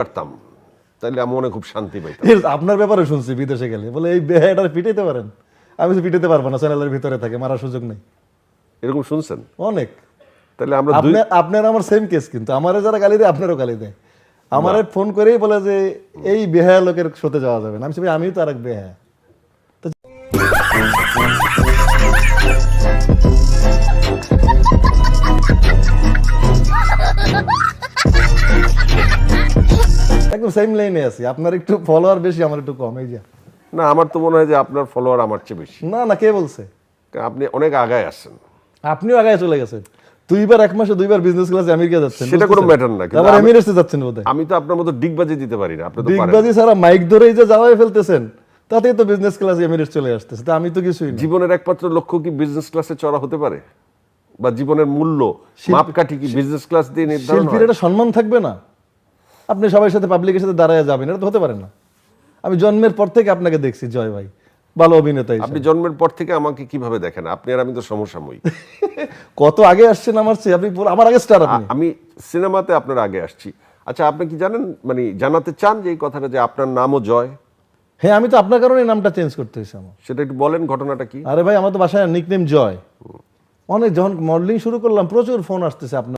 পারতাম তাহলে আমি মনে খুব শান্তি পাইতাম। আপনার ব্যাপারে শুনছি বিদেশে গেলে বলে এই বেহাটার পিটাইতে পারেন। আমি তো পিটাইতে পারবো না, চ্যানেলের ভিতরে থাকে, মারার সুযোগ নেই। এরকম শুনছেন? অনেক। তাহলে আমরা দুই আপনার আমার সেম কেস, কিন্তু আমারে যারা গালি দেয় আপনারও গালি দেয়। আমারে ফোন করেই বলে যে এই বেহায়া লোকের সাথে যাওয়া যাবে না। আমি বলি আমিও তো আর এক বেহায়া। একদম সেম লাইনে আছি, আপনার একটু ফলোয়ার বেশি, আমার একটু কম। এই যে না, আমার তো মনে হয় যে আপনার ফলোয়ার আমার চেয়ে বেশি। না না, কে বলছে? আপনি অনেক আগায় আসছেন। আপনিও আগায় চলে গেছেন। দুইবার এক মাসে দুইবার বিজনেস ক্লাসে আমেরিকা যাচ্ছেন, সেটা কোনো ম্যাটার না, কিন্তু আবার এমিরেটসে যাচ্ছেন বোধহয়। আমি তো আপনার মতো ডিগবাজি দিতে পারি না, আপনি তো পারেন। ডিগবাজি ছাড়া মাইক ধরেই যে যাওয়াই ফেলতেছেন, তাতেই তো বিজনেস ক্লাসে এমিরেটস চলে আসতেছে। তা আমি তো কিছুই না। জীবনের একমাত্র লক্ষ্য কি বিজনেস ক্লাসে চড়া হতে পারে? বা জীবনের মূল্য মাপকাঠি কি বিজনেস ক্লাস দিয়ে নির্ধারণ শিল্পীর হয়? একটা সম্মান থাকবে না? আপনি সবার সাথে পাবলিকের সাথে দাঁড়ায় যাবেন, এটা তো হতে পারে না। আমি জন্মের পর থেকে আপনাকে দেখছি জয় ভাই, ভালো অভিনেতা হিসেবে। আপনি জন্মের পর থেকে আমাকে কিভাবে দেখেন? আপনি আর আমি তো সমসাময়িক। কত আগে আসছেন আমার চেয়ে, আপনি আমার আগে স্টার। আপনি আমি সিনেমাতে আপনার আগে আসছি। আচ্ছা, আপনি কি জানেন, মানে জানাতে চান যে এই কথাটা যে আপনার নামও জয়? হ্যাঁ, আমি তো আপনার কারণে নামটা চেঞ্জ করতে হয়েছে আমার। সেটা একটু বলেন, ঘটনাটা কি? আরে ভাই, আমার তো বাসায় নিকনেম জয়। অনেক যখন মডেলিং শুরু করলাম প্রচুর ফোন আসতেছে আপনার।